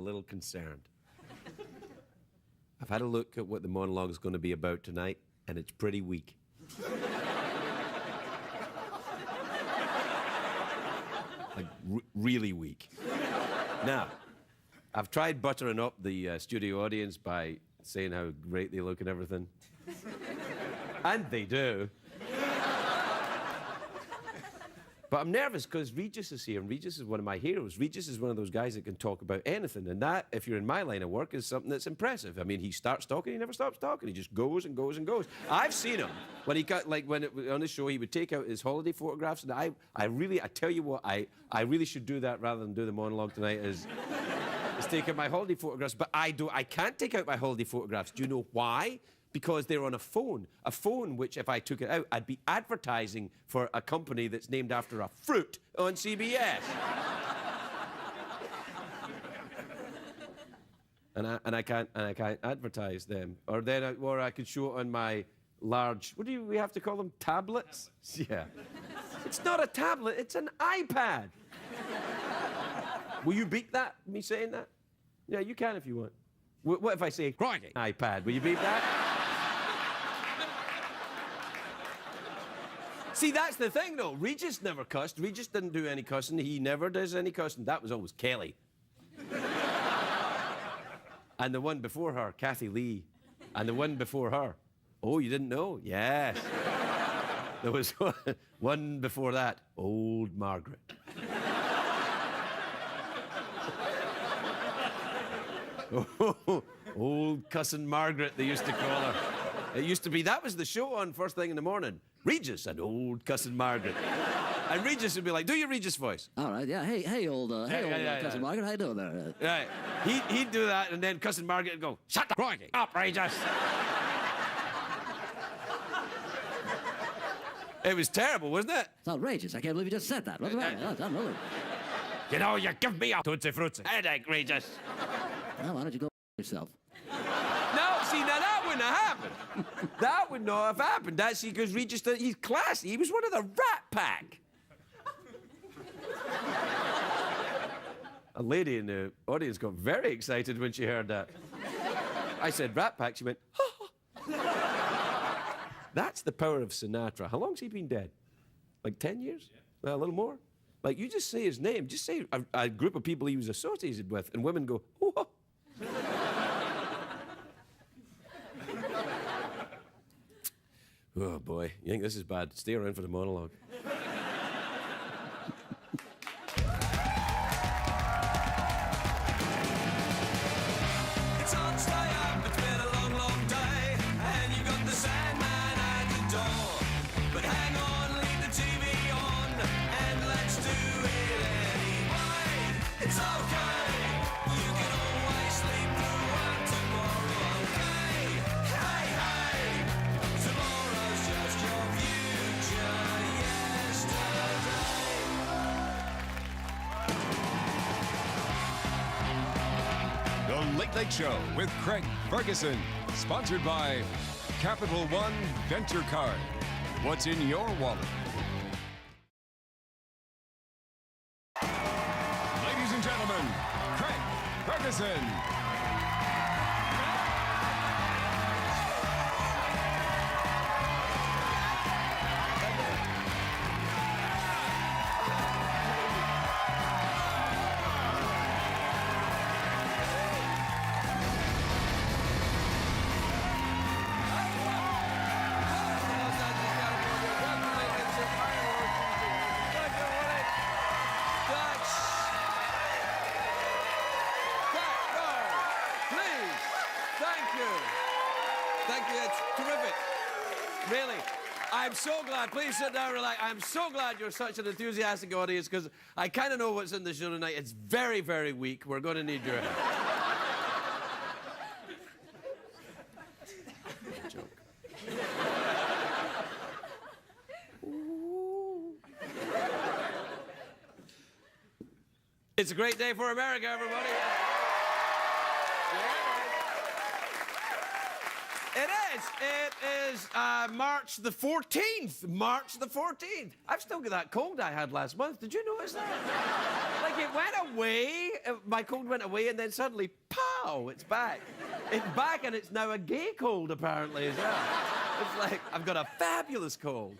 little concerned. I've had a look at what the monologue is going to be about tonight, and it's pretty weak. Like, really weak. Now, I've tried buttering up the studio audience by saying how great they look and everything. And they do. But I'm nervous because Regis is here, and Regis is one of my heroes. Regis is one of those guys that can talk about anything, and that, if you're in my line of work, is something that's impressive. I mean, he starts talking, he never stops talking. He just goes and goes and goes. I've seen him when he got, like, on his show, he would take out his holiday photographs, and I tell you what, I really should do that rather than do the monologue tonight, is take out my holiday photographs. But I can't take out my holiday photographs. Do you know why? Because they're on a phone which, if I took it out, I'd be advertising for a company that's named after a fruit on CBS. and I can't advertise them. Or I could show it on my large, what do we have to call them? Tablets? Yeah. It's not a tablet, it's an iPad. Will you beat that, me saying that? Yeah, you can if you want. What if I say, crikey, iPad? Will you beat that? See, that's the thing, though. Regis never cussed. Regis didn't do any cussing. He never does any cussing. That was always Kelly. And the one before her, Kathy Lee. And the one before her. Oh, you didn't know? Yes. There was one before that, Old Margaret. Oh, old cussing Margaret, they used to call her. It used to be, that was the show on first thing in the morning. Regis and old cussing Margaret. And Regis would be like, do your Regis voice. All right, yeah. Hey, old cussing Margaret, how you doing there? Right. He'd do that, and then cussing Margaret would go, shut the crikey up, Regis. It was terrible, wasn't it? It's outrageous. I can't believe you just said that. What's the matter? It's unreal. You know, you give me a tootsie-fruitsy headache, Regis. Well, why don't you go yourself? No, see, now that wouldn't have happened. That would not have happened. That's because Regis, he's classy. He was one of the Rat Pack. A lady in the audience got very excited when she heard that. I said, Rat Pack. She went, ha. That's the power of Sinatra. How long's he been dead? Like 10 years? Yeah. Well, a little more. Like, you just say his name. Just say a group of people he was associated with, and women go, oh. Oh, boy. You think this is bad? Stay around for the monologue. It's hard to stay up. It's been a long, long day. And you've got the Sandman at the door. But hang on, leave the TV on. And let's do it anyway. It's okay. You can always sleep through one tomorrow, okay? Hey, hey. Tomorrow's just your future yesterday. The Late Late Show with Craig Ferguson. Sponsored by Capital One Venture Card. What's in your wallet? Ladies and gentlemen, Craig Ferguson. Thank you, it's terrific. Really. I'm so glad. Please sit down, relax. I'm so glad you're such an enthusiastic audience, because I kind of know what's in the show tonight. It's very, very weak. We're going to need your help. Joke. It's a great day for America, everybody. It is. Yes, it is March the 14th. March the 14th. I've still got that cold I had last month. Did you notice that? Like, it went away, my cold went away, and then suddenly, pow, it's back. It's back, and it's now a gay cold, apparently, as well. It's like, I've got a fabulous cold.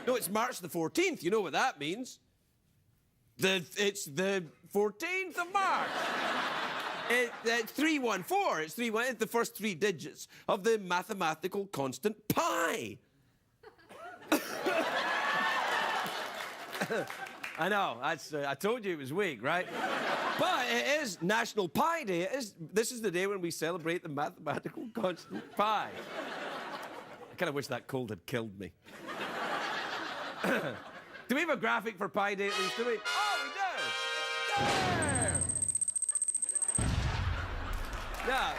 No, it's March the 14th. You know what that means. It's the 14th of March. It's 314. It's the first three digits of the mathematical constant pi. I know. I told you it was weak, right? But it is National Pi Day. This is the day when we celebrate the mathematical constant pi. I kind of wish that cold had killed me. Do we have a graphic for Pi Day at least, do we? Oh, we do! There! Yeah.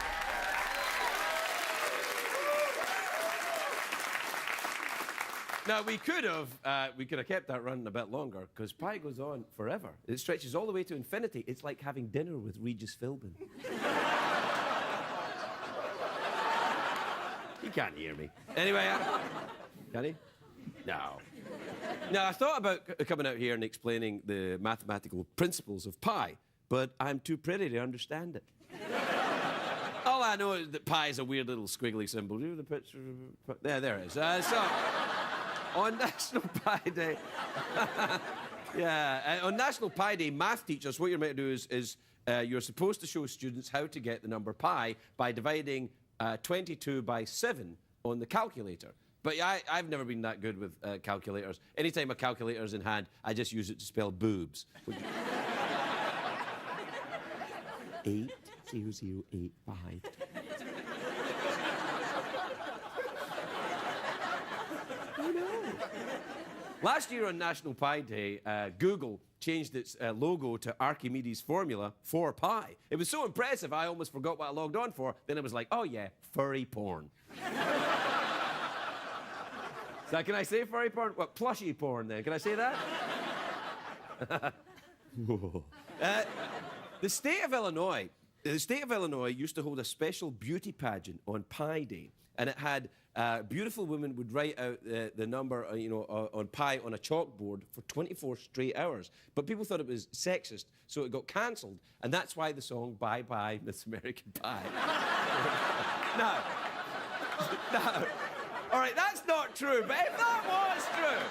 Now, we could have kept that running a bit longer, because Pi goes on forever. It stretches all the way to infinity. It's like having dinner with Regis Philbin. He can't hear me. Anyway, can he? No. Now, I thought about coming out here and explaining the mathematical principles of pi, but I'm too pretty to understand it. All I know is that pi is a weird little squiggly symbol. Do you have the picture? There it is. So, on National Pi Day... on National Pi Day, math teachers, what you're meant to do is you're supposed to show students how to get the number pi by dividing 22 by 7 on the calculator. But I've never been that good with calculators. Anytime a calculator's in hand, I just use it to spell boobs. 80085. I know. Last year on National Pi Day, Google changed its logo to Archimedes' formula for pi. It was so impressive, I almost forgot what I logged on for. Then it was like, oh yeah, furry porn. So can I say furry porn? What, plushy porn then? Can I say that? The state of Illinois used to hold a special beauty pageant on Pi Day, and it had beautiful women would write out the number, on pi on a chalkboard for 24 straight hours. But people thought it was sexist, so it got cancelled, and that's why the song "Bye Bye Miss American Pie." No. All right, that's not true, but if that was true,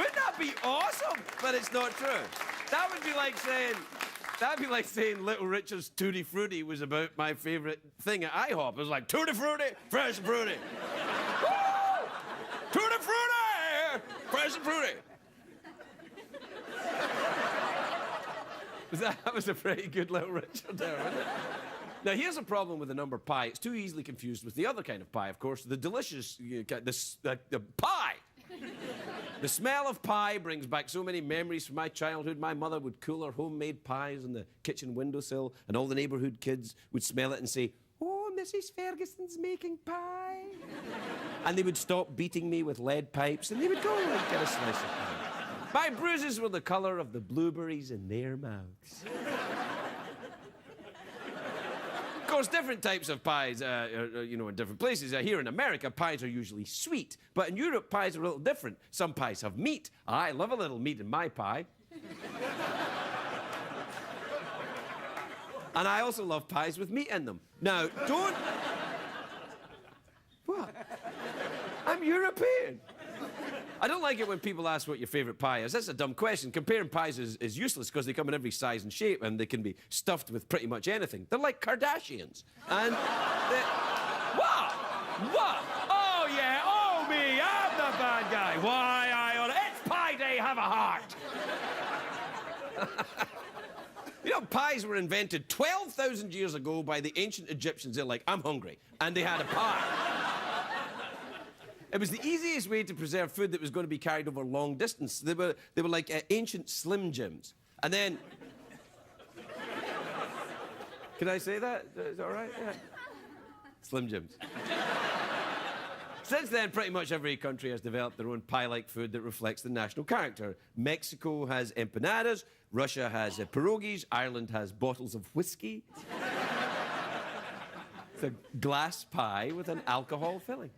wouldn't that be awesome? But it's not true. That'd be like saying Little Richard's Tutti Frutti was about my favourite thing at IHOP. It was like, Tutti Frutti, fresh and fruity. Woo! Tutti Frutti, fresh and fruity. That was a pretty good Little Richard there, wasn't it? Now, here's a problem with the number pi. It's too easily confused with the other kind of pie, of course, the delicious, the pie. The smell of pie brings back so many memories from my childhood. My mother would cool her homemade pies on the kitchen windowsill, and all the neighbourhood kids would smell it and say, "Oh, Mrs. Ferguson's making pie." And they would stop beating me with lead pipes, and they would go and get a slice of pie. My bruises were the colour of the blueberries in their mouths. Of course, different types of pies, in different places. Here in America, pies are usually sweet. But in Europe, pies are a little different. Some pies have meat. I love a little meat in my pie. And I also love pies with meat in them. Now, don't... What? I'm European. I don't like it when people ask what your favourite pie is. That's a dumb question. Comparing pies is useless because they come in every size and shape and they can be stuffed with pretty much anything. They're like Kardashians. And they... What? What? Oh, yeah. Oh, me. I'm the bad guy. Why, it's Pi Day. Have a heart. You know, pies were invented 12,000 years ago by the ancient Egyptians. They're like, I'm hungry. And they had a pie. It was the easiest way to preserve food that was going to be carried over long distance. They were like ancient Slim Jims. And then... Can I say that? Is that all right? Yeah. Slim Jims. Since then, pretty much every country has developed their own pie-like food that reflects the national character. Mexico has empanadas, Russia has pierogies, Ireland has bottles of whiskey. It's a glass pie with an alcohol filling.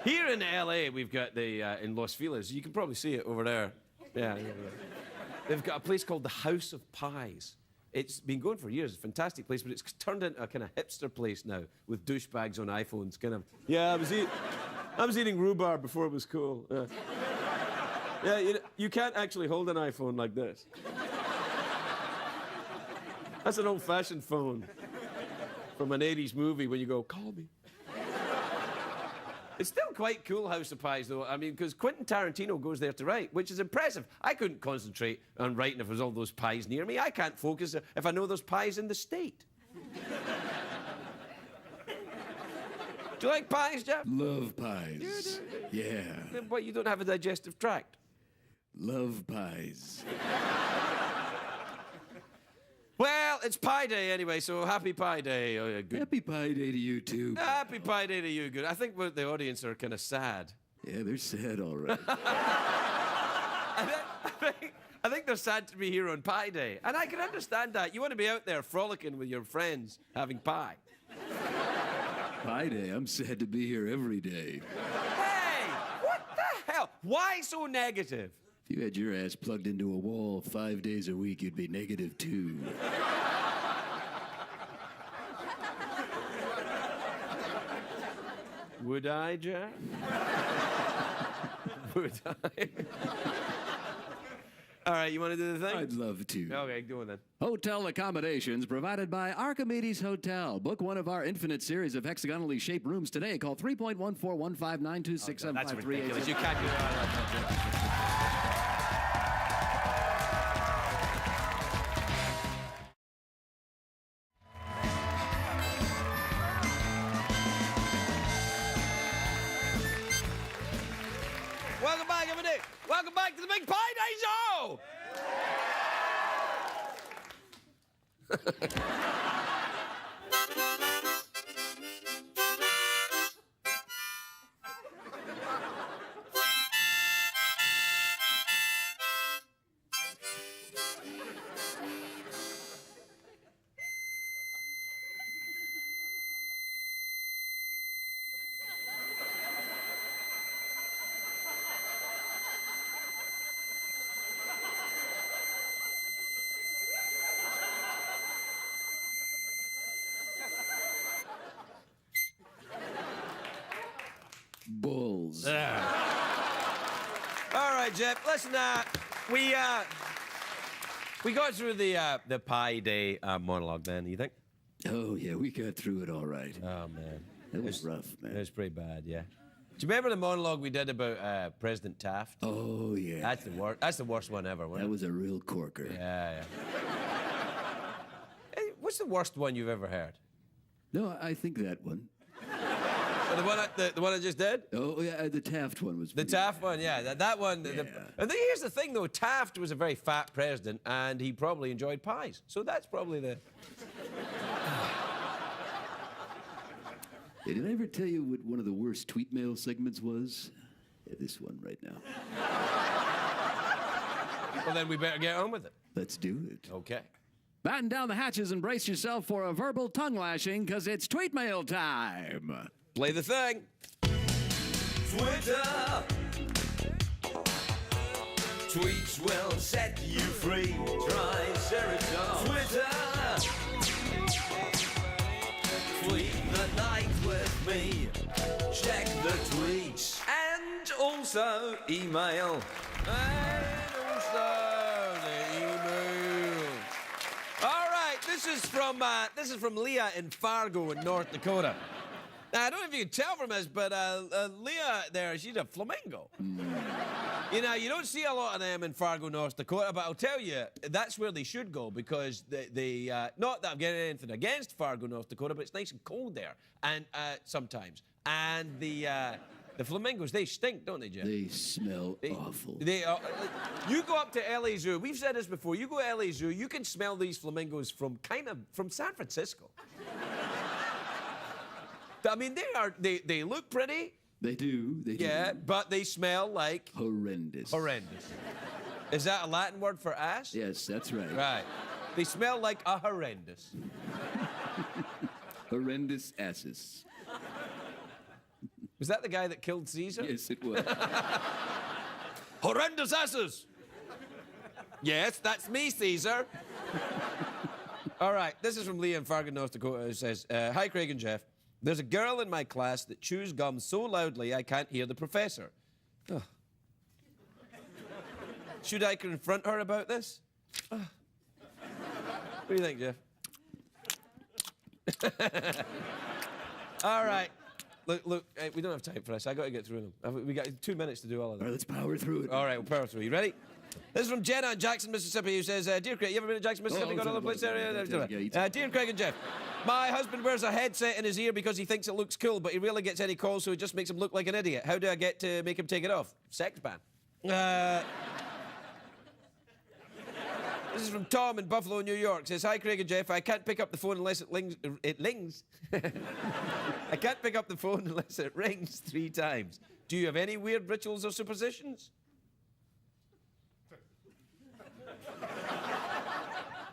Here in LA, we've got the, in Los Feliz, you can probably see it over there. Yeah. They've got a place called the House of Pies. It's been going for years. It's a fantastic place, but it's turned into a kind of hipster place now with douchebags on iPhones. Kind of, yeah, I was eating rhubarb before it was cool. Yeah, you can't actually hold an iPhone like this. That's an old-fashioned phone from an 80s movie when you go, call me. It's still quite cool, House of Pies, though. I mean, because Quentin Tarantino goes there to write, which is impressive. I couldn't concentrate on writing if there's all those pies near me. I can't focus if I know there's pies in the state. Do you like pies, Jeff? Love pies. Yeah. What, you don't have a digestive tract? Love pies. Well, it's Pie Day anyway, so happy Pie Day. Oh, yeah, good. Happy Pie Day to you, too. Happy Pie Day to you, good. I think the audience are kind of sad. Yeah, they're sad, all right. I think they're sad to be here on Pie Day. And I can understand that. You want to be out there frolicking with your friends, having pie. Pie Day, I'm sad to be here every day. Hey, what the hell? Why so negative? If you had your ass plugged into a wall 5 days a week, you'd be negative, too. Would I, Jack? Would I? All right, you want to do the thing? I'd love to. Okay, do it then. Hotel accommodations provided by Archimedes Hotel. Book one of our infinite series of hexagonally shaped rooms today. Call 3.1415926753. That's ridiculous. You can't do that. Welcome back, everybody. Welcome back to the Big Pie Day Show. Bulls. All right, Jeff. Listen, we got through the Pie Day monologue. Then you think? Oh, yeah, we got through it all right. Oh man, It was rough, man. it was pretty bad. Yeah. Do you remember the monologue we did about President Taft? Oh, yeah. That's the worst. That's the worst one ever. That was a real corker. Yeah. Hey, what's the worst one you've ever heard? No, I think that one. The one I just did? Oh, yeah, the Taft one was The pretty Taft one, yeah. That one. Yeah. And here's the thing, though. Taft was a very fat president, and he probably enjoyed pies. So that's probably the... Hey, did I ever tell you what one of the worst tweet mail segments was? Yeah, this one right now. Well, then we better get on with it. Let's do it. Okay. Batten down the hatches and brace yourself for a verbal tongue lashing, because it's tweet mail time. Play the thing. Twitter. Tweets will set you free. Triceratops. Twitter. Tweet the night with me. Check the tweets. And also email. And also the email. All right, this is from Leah in Fargo in North Dakota. Now, I don't know if you can tell from this, but Leah there, she's a flamingo. You know, you don't see a lot of them in Fargo, North Dakota, but I'll tell you, that's where they should go, because they not that I'm getting anything against Fargo, North Dakota, but it's nice and cold there, and sometimes. And the flamingos, they stink, don't they, Jeff? They smell awful. You go up to LA Zoo. We've said this before. You go to LA Zoo, you can smell these flamingos from San Francisco. I mean, they look pretty. They do. They Yeah, do. but they smell like Horrendous. horrendous. Is that a Latin word for ass? Yes, that's right. Right. They smell like a horrendous. Horrendous asses. Was that the guy that killed Caesar? Yes, it was. Horrendous asses! Yes, that's me, Caesar. All right, this is from Lee in Ferguson, North Dakota. It says, Hi, Craig and Jeff. There's a girl in my class that chews gum so loudly I can't hear the professor. Ugh. Should I confront her about this? Ugh. What do you think, Jeff? All right. Look, we don't have time for this. I got to get through them. We got 2 minutes to do all of them. All right, let's power through it. All right, we'll power through. You ready? This is from Jenna in Jackson, Mississippi, who says, Dear Craig, you ever been to Jackson, Mississippi? Got all the place there? Dear Craig and Jeff, my husband wears a headset in his ear because he thinks it looks cool, but he rarely gets any calls, so it just makes him look like an idiot. How do I get to make him take it off? Sex ban. This is from Tom in Buffalo, New York. Says, Hi, Craig and Jeff. I can't pick up the phone unless it lings. I can't pick up the phone unless it rings 3 times. Do you have any weird rituals or superstitions?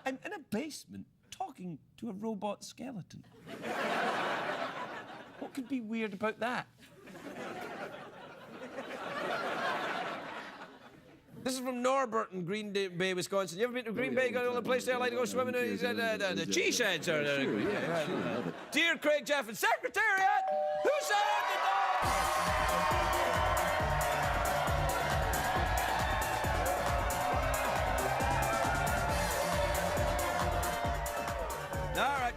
I'm in a basement talking to a robot skeleton. What could be weird about that? This is from Norbert in Green Bay, Wisconsin. You ever been to Green Bay? Got a place there I like to go swimming in? The cheese sheds. Sure, yeah. Sure. Dear Craig, Jeff, and Secretariat, who's at the door? All right.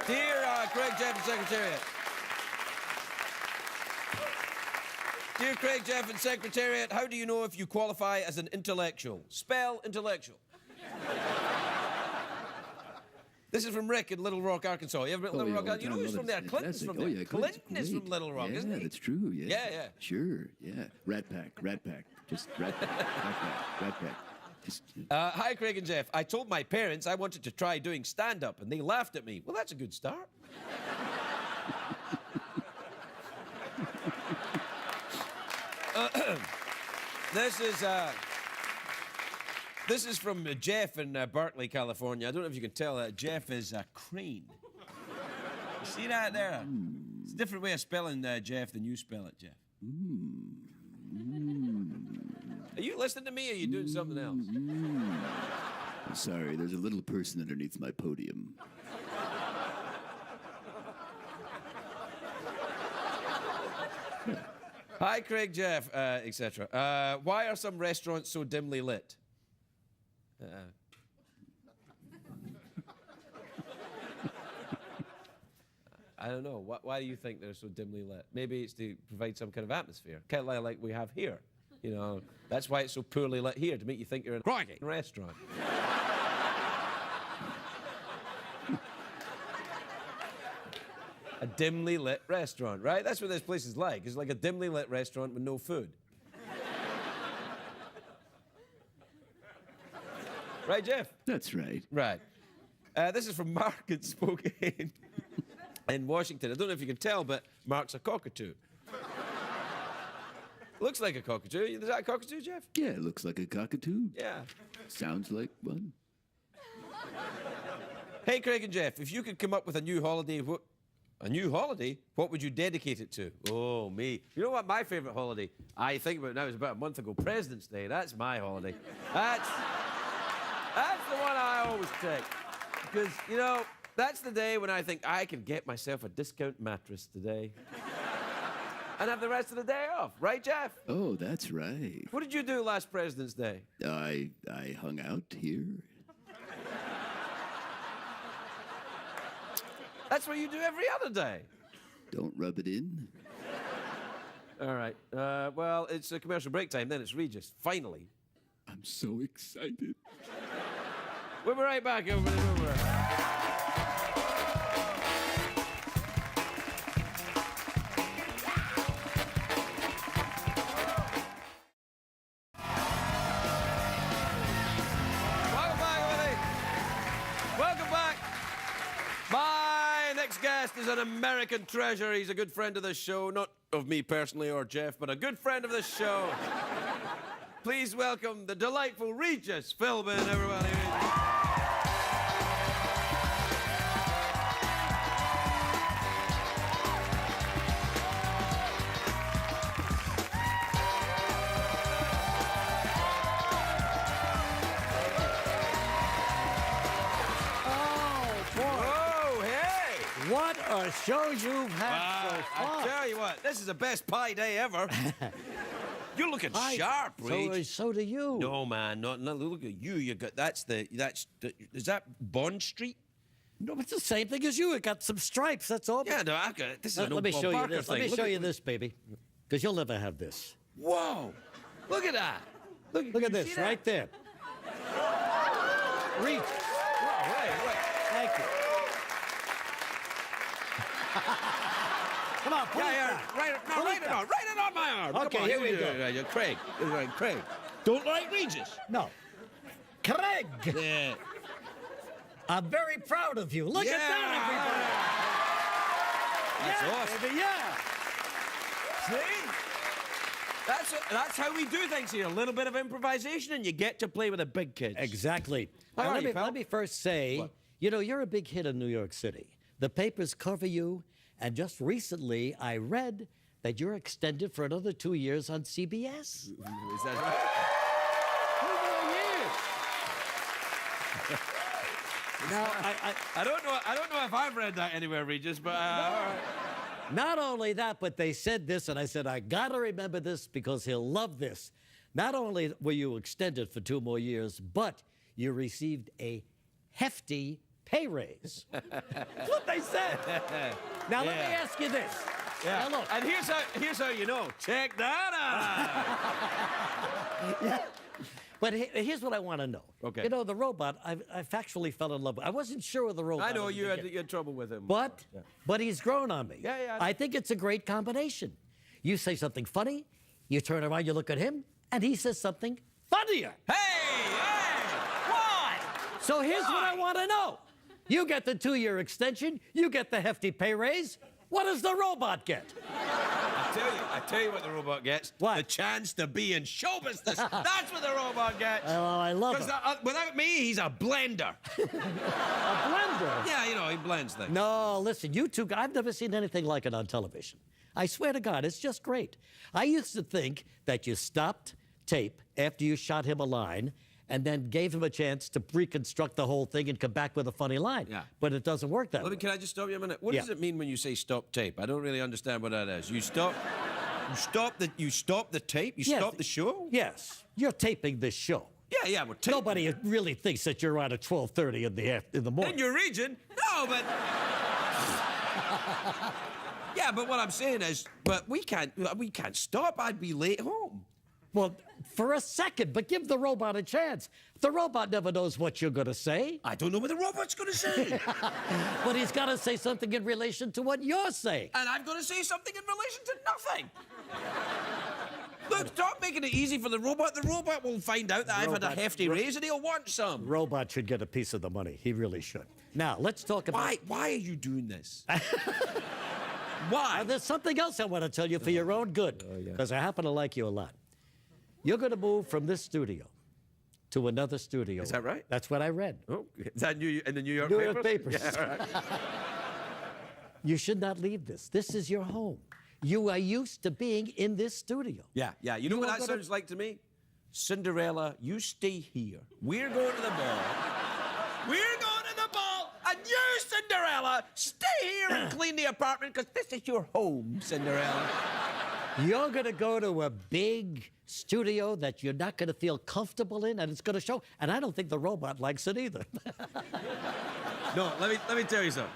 Dear Craig, Jeff, and Secretariat. Dear Craig, Jeff, and Secretariat, how do you know if you qualify as an intellectual? Spell intellectual. This is from Rick in Little Rock, Arkansas. You ever been to Little Rock? You know who's from there? Clinton's from there. Clinton is from Little Rock, isn't he? Yeah, that's true, yeah. Yeah. Sure, yeah. Rat Pack. Just Rat Pack. Just... Hi, Craig and Jeff. I told my parents I wanted to try doing stand-up, and they laughed at me. Well, that's a good start. This is from Jeff in Berkeley, California. I don't know if you can tell. Jeff is a crane. You see that there? It's a different way of spelling Jeff than you spell it, Jeff. Are you listening to me, or are you doing something else? I'm sorry, there's a little person underneath my podium. Hi, Craig, Jeff, etc. Why are some restaurants so dimly lit? I don't know. Why do you think they're so dimly lit? Maybe it's to provide some kind of atmosphere, kind of like we have here. You know, that's why it's so poorly lit here, to make you think you're in a restaurant. A dimly lit restaurant, right? That's what this place is like. It's like a dimly lit restaurant with no food. Right, Jeff? That's right. Right. This is from Mark in Spokane in Washington. I don't know if you can tell, but Mark's a cockatoo. Looks like a cockatoo. Is that a cockatoo, Jeff? Yeah, it looks like a cockatoo. Yeah. Sounds like one. Hey, Craig and Jeff, if you could come up with a new holiday, what would you dedicate it to? Oh, me. You know what my favorite holiday I think about now is about a month ago, President's Day. That's my holiday. That's the one I always take. Because, you know, that's the day when I think I can get myself a discount mattress today. And have the rest of the day off. Right, Jeff? Oh, that's right. What did you do last President's Day? I hung out here. That's what you do every other day. Don't rub it in. All right. Well, it's a commercial break time, then it's Regis. Finally. I'm so excited. We'll be right back, everybody. We'll be right back. Welcome back, everybody. Welcome back. My next guest is an American treasure. He's a good friend of this show. Not of me personally or Jeff, but a good friend of this show. Please welcome the delightful Regis Philbin, everybody. a show you've had so I far. tell you what, this is the best pie day ever. You're looking sharp, Reg. So do you. No, man, not look at you. You got is that Bond Street? No, it's the same thing as you. It got some stripes, that's all. Yeah, no, I got this is an Let me old show Bob you Barker this. thing. Let me Look show at- you this, baby. Because you'll never have this. Whoa! Look at that. Look at you this see that? right there. Reach. Wait. Thank you. Come on, pull it Yeah, down. right it on my arm. Okay, Come on, here we go. Craig. Craig. Don't like Regis. No. Craig, Yeah. I'm very proud of you. Look at that, That's everybody. awesome. Baby, yeah. See? That's how we do things here. A little bit of improvisation, and you get to play with the big kids. Exactly. How Now, are you, pal? let me first say, What? you know, you're a big hit in New York City. The papers cover you, and just recently I read that you're extended for another 2 years on CBS. Is that right? 2 more years. Now, I don't know if I've read that anywhere, Regis, but all right. not only that, but they said this, and I said, I gotta remember this because he'll love this. Not only were you extended for 2 more years, but you received a hefty pay raise. That's what they said. Now, let me Yeah. ask you this. Yeah. Now, look. And here's how you know. Check that out. But here's what I want to know. Okay. You know, the robot, I factually fell in love with. I wasn't sure of the robot. I know at the you had beginning. trouble with him. But he's grown on me. Yeah. I think it's a great combination. You say something funny, you turn around, you look at him, and he says something funnier. Hey! Why? So here's what I want to know. You get the 2-year extension, you get the hefty pay raise. What does the robot get? I tell you what the robot gets. What? The chance to be in show business. That's what the robot gets. Oh, I love it. Because without me, he's a blender. A blender. Yeah, you know, he blends things. No, listen, you two, I've never seen anything like it on television. I swear to God, it's just great. I used to think that you stopped tape after you shot him a line and then gave him a chance to reconstruct the whole thing and come back with a funny line. Yeah. But it doesn't work that way. Can I just stop you a minute? What Yeah. does it mean when you say stop tape? I don't really understand what that is. You stop the tape? You Yes. stop the show? Yes, you're taping this show. Yeah, we're taping. Nobody really thinks that you're on at 12:30 in the morning. In your region? No, but... yeah, but what I'm saying is, but we can't stop. I'd be late home. Well, for a second, but give the robot a chance. The robot never knows what you're going to say, I don't know what the robot's going to say. but he's got to say something in relation to what you're saying. And I've got to say something in relation to nothing. Look, stop making it easy for the robot. The robot will find out that I've had a hefty raise and he'll want some. Robot should get a piece of the money. He really should. Now, let's talk about... Why are you doing this? Why? There's something else I want to tell you for your own good, because I happen to like you a lot. You're going to move from this studio to another studio. Is that right? That's what I read. Oh, is that in the New York New papers? York papers. Yeah, all right. You should not leave this. This is your home. You are used to being in this studio. Yeah. You know You what are that gonna- sounds like to me? Cinderella, you stay here. We're going to the ball. We're going to the ball, and you, Cinderella, stay here and clean the apartment because this is your home, Cinderella. You're going to go to a big studio that you're not going to feel comfortable in, and it's going to show. And I don't think the robot likes it either. No, let me tell you something.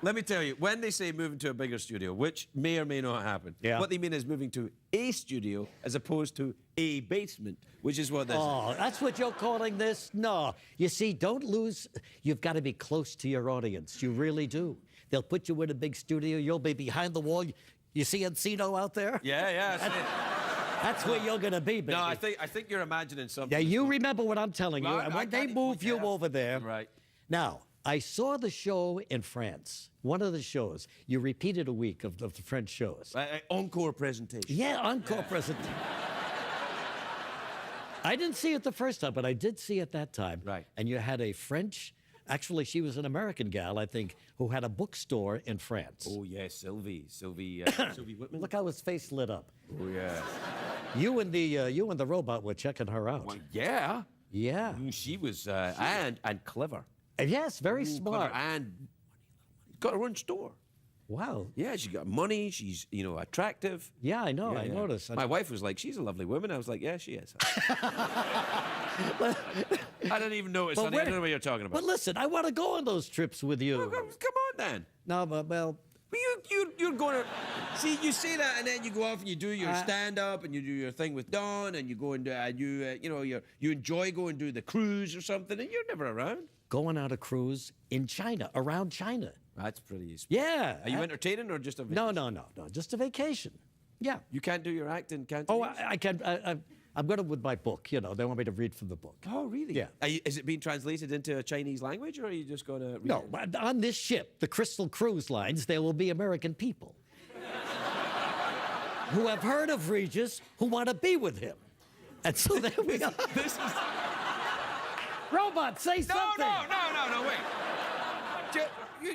Let me tell you, when they say moving to a bigger studio, which may or may not happen, Yeah. what they mean is moving to a studio as opposed to a basement, which is what this is. Oh, that's what you're calling this? No. You see, don't lose. You've got to be close to your audience. You really do. They'll put you in a big studio. You'll be behind the wall. You see Encino out there? Yeah. That's where you're going to be, baby. No, I think you're imagining something. Yeah, you remember what I'm telling you. Right, And I when they got it. move you Yeah. over there. Right. Now, I saw the show in France. One of the shows. You repeated a week of the French shows. Encore presentation. Yeah, encore presentation. I didn't see it the first time, but I did see it that time. Right. And you had a French, actually, she was an American gal, I think, who had a bookstore in France. Oh, yeah, Sylvie Whitman. Look how his face lit up. Oh, yeah. You and the robot were checking her out. Well, yeah. Yeah. She was, and clever. Yes, very smart. Clever and got her own store. Wow. Yeah, she got money. She's, attractive. Yeah, I know. Yeah, I yeah. noticed. My wife was like, she's a lovely woman. I was like, yeah, she is. I didn't even notice, honey. I don't know what you're talking about. But listen, I want to go on those trips with you. Well, come on, then. No, but well. You're going to see. You say that, and then you go off and you do your stand up, and you do your thing with Dawn, and you go and you enjoy going to the cruise or something, and you're never around. Going on a cruise in China, around China. That's pretty easy. Yeah. Are you entertaining or just a vacation? No. Just a vacation. Yeah. You can't do your acting, can't Oh, you? I can. I'm going to with my book. They want me to read from the book. Oh, really? Yeah. Is it being translated into a Chinese language, or are you just going to read No, it? but on this ship, the Crystal Cruise Lines, there will be American people who have heard of Regis, who want to be with him. And so there we go. This is... Robot, say something. No, wait.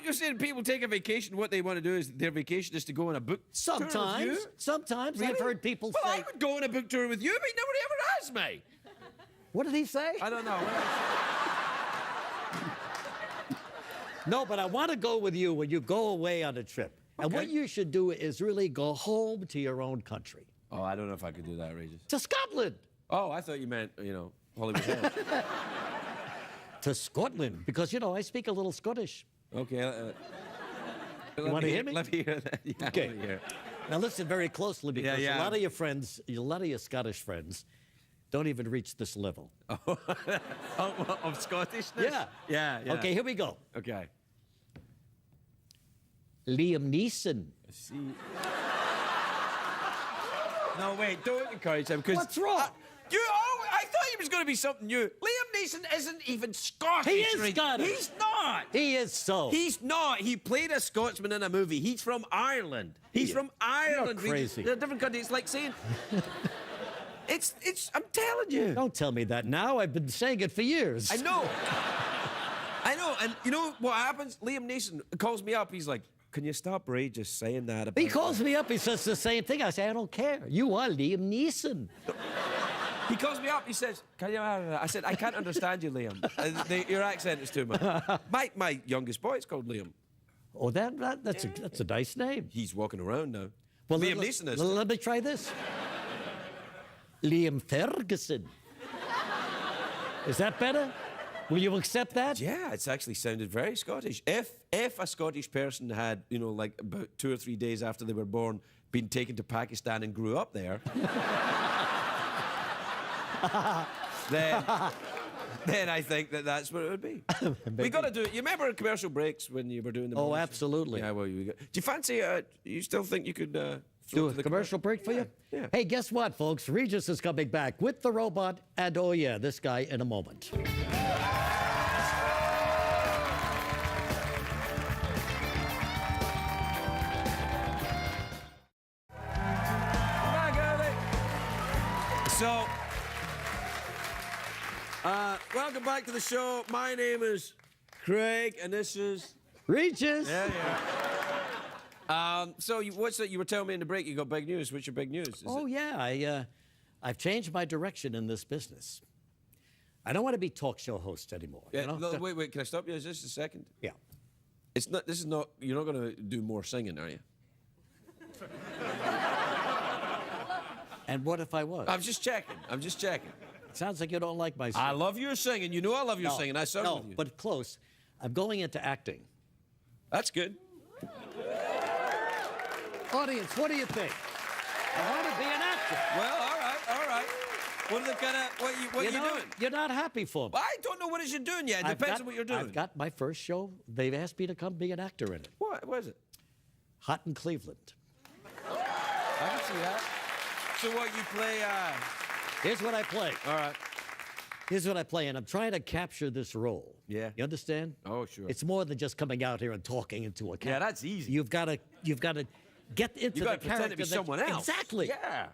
You're saying people take a vacation, what they want to do is their vacation is to go on a book tour with you? Sometimes Really? I've heard people Well, say. I would go on a book tour with you, but nobody ever asked me. What did he say? I don't know. No, but I want to go with you when you go away on a trip. And Okay. what you should do is really go home to your own country. Oh, I don't know if I could do that, Regis. To Scotland. Oh, I thought you meant, Hollywood Hills. To Scotland. Because, I speak a little Scottish. Okay. You want to hear me? Let me hear that. Yeah, Okay. let me hear it. Now listen very closely because Yeah. a lot of your friends, a lot of your Scottish friends, don't even reach this level. Of Scottishness? Yeah. Yeah. Okay, here we go. Okay. Liam Neeson. See. No, wait, don't encourage him. What's wrong? I thought he was going to be something new. Liam Neeson isn't even Scottish. He is Regis. Scottish. He's not. He is so. He's not. He played a Scotsman in a movie. He's from Ireland. He's from Ireland. You're crazy. They're a different country. It's like saying... it's... I'm telling you. Don't tell me that now. I've been saying it for years. I know. And you know what happens? Liam Neeson calls me up. He's like, can you stop Regis saying that about... He calls me up. He says the same thing. I say, I don't care. You are Liam Neeson. He calls me up. He says, "Can you?" I said, "I can't understand you, Liam. Your accent is too much." My youngest boy is called Liam. Oh, that's a nice name. He's walking around now. Well, Liam Neeson is. Let me try this. Liam Ferguson. Is that better? Will you accept that? Yeah, it's actually sounded very Scottish. If a Scottish person had, like about 2 or 3 days after they were born, been taken to Pakistan and grew up there. then I think that's what it would be. We got to do it. You remember commercial breaks when you were doing the... Oh, morning show? absolutely. Yeah, well, do you fancy... you still think you could... Do float a to the commercial break for you? Yeah. Hey, guess what, folks? Regis is coming back with the robot and, oh, yeah, this guy in a moment. So, welcome back to the show. My name is Craig, and this is... Regis! So, what's that? You were telling me in the break you got big news. What's your big news? Is Oh, yeah, I've changed my direction in this business. I don't want to be talk show host anymore. Yeah, you know? no, wait, can I stop you just a second? Yeah. It's not, this is not, you're not going to do more singing, are you? And what if I was? I'm just checking. It sounds like you don't like my singing. I love your singing. You know I love your singing. I sung with you. but close. I'm going into acting. That's good. Audience, what do you think? I want to be an actor. Well, all right. What are the kind of, what you doing? You're not happy for me. I don't know what it is you're doing yet. It depends on what you're doing. I've got my first show. They've asked me to come be an actor in it. What is it? Hot in Cleveland. I can see that. So what, you play, Here's what I play. all right. Here's what I play, and I'm trying to capture this role. Yeah. You understand? Oh, sure. It's more than just coming out here and talking into a camera. Yeah, that's easy. You've got to get into You the got to pretend to character be that- someone else. Exactly. Yeah.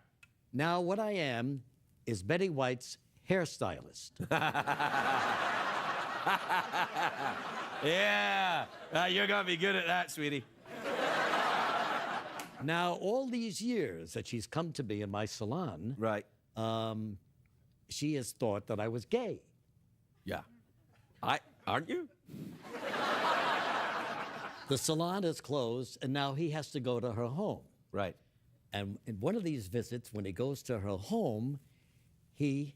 Now, what I am is Betty White's hairstylist. Yeah. You're going to be good at that, sweetie. Now, all these years that she's come to me in my salon, Right. she has thought that I was gay. Yeah. Aren't you? The salon is closed, and now he has to go to her home. Right. And in one of these visits, when he goes to her home, he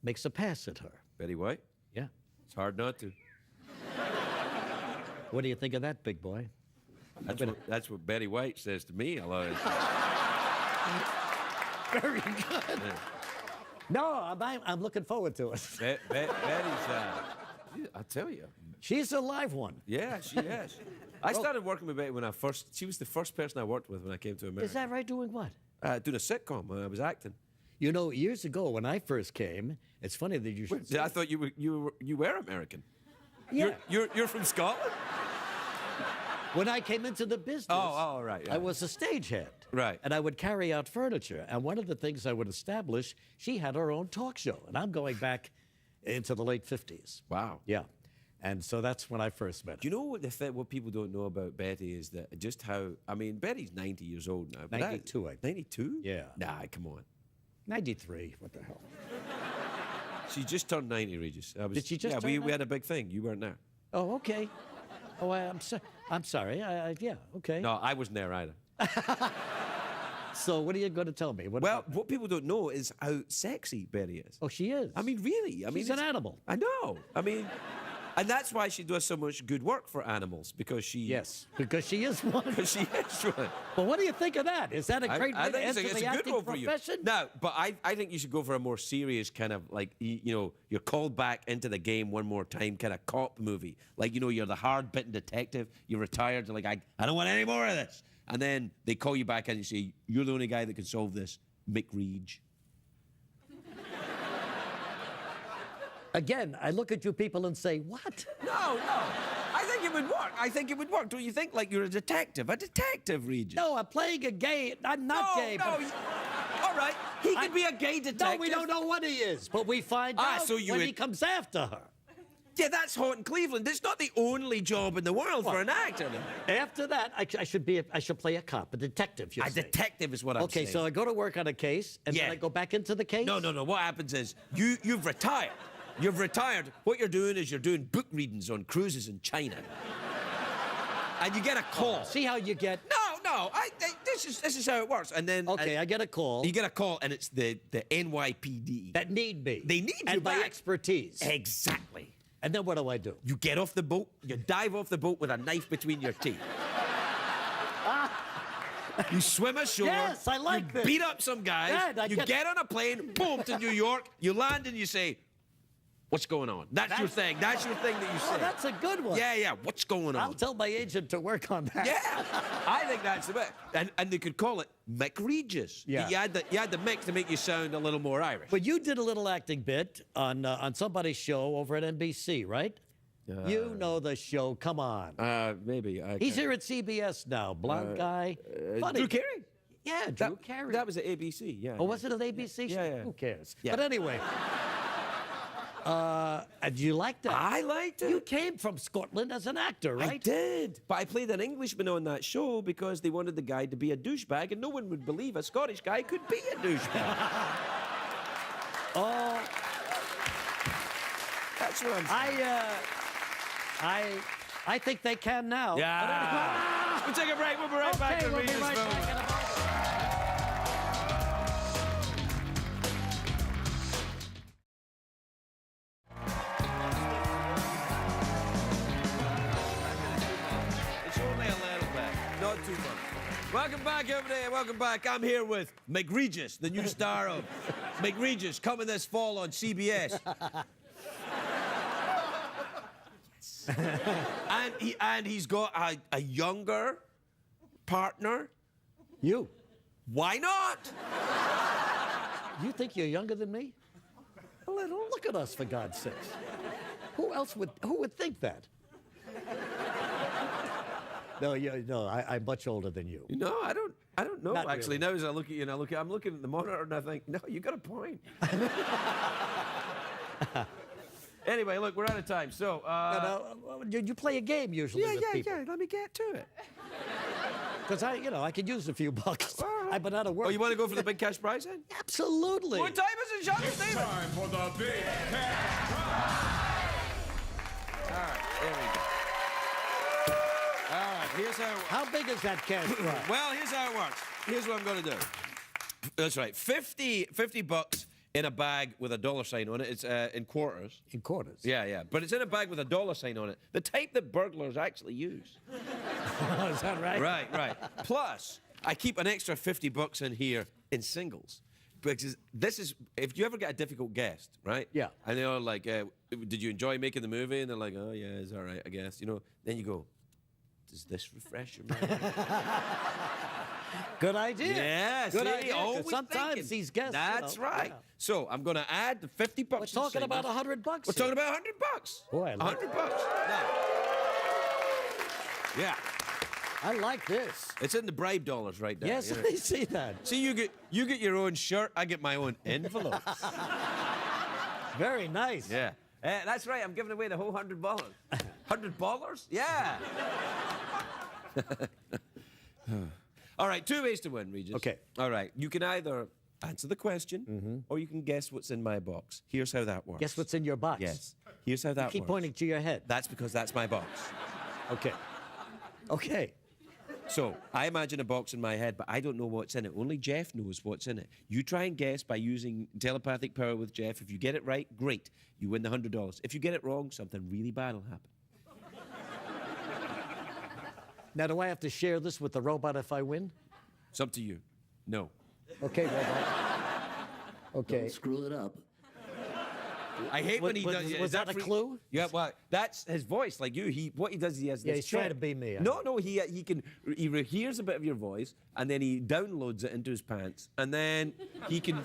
makes a pass at her. Betty White? Yeah. It's hard not to. What do you think of that, big boy? That's what Betty White says to me a lot of times. Very good. No, I'm looking forward to it. Betty's, I'll tell you. She's a live one. Yeah, she is. I started working with Betty when she was the first person I worked with when I came to America. Is that right? Doing what? Doing a sitcom. I was acting. You know, years ago when I first came, it's funny that you should. I thought you were American. Yeah. You're from Scotland? When I came into the business, Oh, right. Yeah. I was a stagehand. Right. And I would carry out furniture. And one of the things I would establish, she had her own talk show. And I'm going back into the late 50s. Wow. Yeah. And so that's when I first met her. Do you know what people don't know about Betty is that just how, I mean, Betty's 90 years old now. but 92, I think. 92? Yeah. Nah, come on. 93. What the hell? She just turned 90, Regis. Did she just Yeah, turn we had a big thing. You weren't there. Oh, okay. Oh, I'm sorry. Yeah, okay. No, I wasn't there either. So what are you going to tell me? What people don't know is how sexy Betty is. Oh, she is. I mean, really. I mean, She's an animal. I know. I mean, and that's why she does so much good work for animals, because she... Yes, because she is one. Because she is one. Well, what do you think of that? Is that a great way to think enter it's the a good acting role for you. profession? No, but I think you should go for a more serious kind of, like, you're called back into the game one more time kind of cop movie. Like, you're the hard-bitten detective, you're retired, you're like, I don't want any more of this. And then they call you back in and say, you're the only guy that can solve this, McReach. Again, I look at you people and say, what? No. I think it would work. Don't you think? Like you're a detective, Regis. No, I'm playing a gay. I'm not gay. No. But All right. He could be a gay detective. no, we don't know what he is, but we find out so you when would- he comes after her. Yeah, that's hot in Cleveland. It's not the only job in the world for an actor. After that, I should play a cop, a detective. A detective is what I'm saying. Okay, so I go to work on a case, and then Yeah. I go back into the case. No. What happens is you've retired. You've retired. What you're doing is you're doing book readings on cruises in China, and you get a call. See how you get. No. This is how it works. And then Okay, I get a call. You get a call, and it's the NYPD that need me. They need you and my back. expertise. Exactly. And then what do I do? You get off the boat. You dive off the boat with a knife between your teeth. You swim ashore. Yes, I like you this. beat up some guys. Yeah, you get on a plane, boom, to New York. You land and you say, what's going on? That's your thing. That's your thing that you say. Oh, that's a good one. Yeah. What's going on? I'll tell my agent to work on that. Yeah, I think that's the best. And they could call it McRegis. Yeah. You had the mix to make you sound a little more Irish. But you did a little acting bit on somebody's show over at NBC, right? You know the show. Come on. Maybe. He's here at CBS now. Blonde guy. Funny. Drew Carey? Yeah, Drew Carey. That was at ABC, yeah. Oh, was it an ABC show? Yeah. Who cares? Yeah. But anyway. And you liked that? I liked it. You came from Scotland as an actor, right? I did. But I played an Englishman on that show because they wanted the guy to be a douchebag, and no one would believe a Scottish guy could be a douchebag. Oh. That's what I'm saying. I think they can now. Yeah. We'll take a break. We'll be right back to we'll be Regis right Philbin. back in a moment. It's only a little bit, not too much. Welcome back, everybody. Welcome back. I'm here with McRegis, the new star of McRegis, coming this fall on CBS. And he's got a younger partner. You. Why not? You think you're younger than me? A little. Look at us, for God's sakes. Who would think that? No, I'm much older than you. No, I don't know. Not Actually, really. now as I look at you, and I'm looking at the monitor, and I think, no, you got a point. Anyway, look, we're out of time. So, You play a game usually with people. yeah. Let me get to it. Because I could use a few bucks. I've been out of work. Oh, you want to go for the big cash prize then? Absolutely. What time is it, Sean Stevens? Time for the big cash prize. All right, there we go. Here's how it works. How big is that cash prize? Well, here's how it works. Here's what I'm going to do. That's right. 50 bucks in a bag with a dollar sign on it. It's in quarters. In quarters. Yeah. But it's in a bag with a dollar sign on it. The type that burglars actually use. Is that right? Right. Plus, I keep an extra 50 bucks in here in singles. Because this is, if you ever get a difficult guest, right? Yeah. And they're like, did you enjoy making the movie? And they're like, oh, yeah, it's all right, I guess. You know, then you go, does this refresh your memory? Good idea. Yeah, Good see, idea. 'Cause always sometimes thinking. these guests. That's right. Yeah. So I'm going to add the 50 bucks. We're talking in about singles. $100 bucks. We're talking about 100 bucks. Boy, I like 100 bucks. Now. Yeah. I like this. It's in the bribe dollars right now. Yes, you know. I see that. See, you get your own shirt. I get my own envelopes. Very nice. Yeah. That's right. I'm giving away the whole $100. $100? Yeah. All right. 2 ways to win, Regis. Okay. All right. You can either answer the question or you can guess what's in my box. Here's how that works. Guess what's in your box? Yes. Here's how that Keep works. pointing to your head. That's because that's my box. Okay. Okay. So, I imagine a box in my head, but I don't know what's in it. Only Jeff knows what's in it. You try and guess by using telepathic power with Jeff. If you get it right, great. You win the $100. If you get it wrong, something really bad will happen. Now, do I have to share this with the robot if I win? It's up to you. No. Okay, robot. Okay. Don't screw it up. I hate when he does. Was that a clue? Yeah, well, that's his voice. Like you, what he does is he has. Yeah, this he's trying chip. to be me, I No, he hears a bit of your voice and then he downloads it into his pants and then he can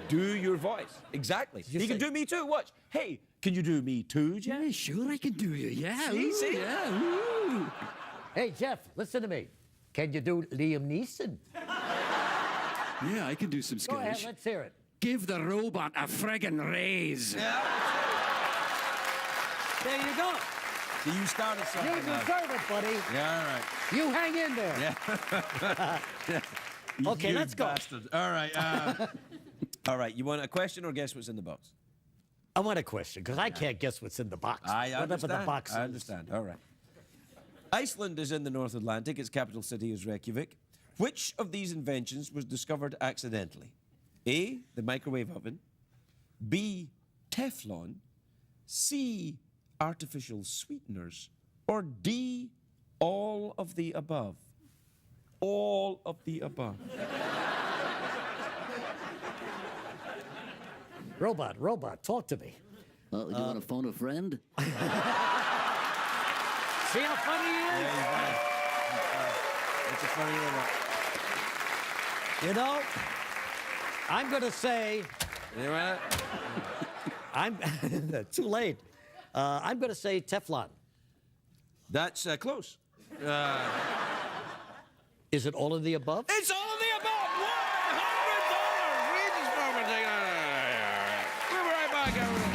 do your voice exactly. you He can say- do me too. Watch. Hey, can you do me too, Jeff? Yeah, sure I can do you. Yeah. See? Yeah. Ooh. Hey, Jeff, listen to me. Can you do Liam Neeson? Yeah, I can do some Go ahead, Scottish. let's hear it. Give the robot a friggin' raise. There you go. So you started You something. now. deserve it, buddy. Yeah, all right. You hang in there. Yeah. Okay, You let's go. bastard. All right. All right. You want a question or guess what's in the box? I want a question, because I can't guess what's in the box. I Whatever understand. the box is. I understand. All right. Iceland is in the North Atlantic. Its capital city is Reykjavik. Which of these inventions was discovered accidentally? A, the microwave oven. B, Teflon. C, artificial sweeteners. Or D, all of the above. All of the above. Robot, talk to me. Well, you want to phone a friend? See how funny he is? It's a funny robot. You know, I'm going to say, You right? I'm too late. I'm going to say Teflon. That's close. Is it all of the above? It's all of the above. $100. Regis Philbin taking it. We'll be right back, everyone.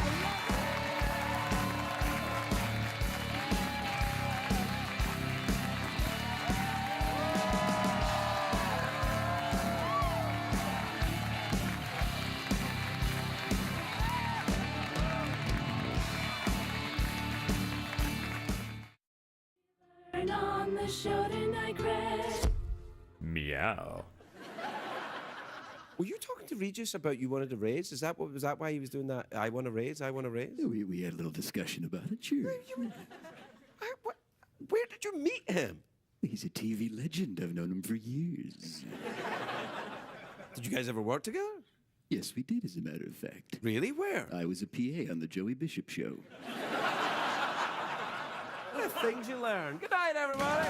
Turn on the show tonight, Greg. Meow. Were you talking to Regis about you wanted a raise? Was that why he was doing that? I want a raise. I want a raise. We had a little discussion about it, sure. Where did you meet him? He's a TV legend. I've known him for years. Did you guys ever work together? Yes, we did, as a matter of fact. Really? Where? I was a PA on the Joey Bishop show. What things you learn. Good night, everybody.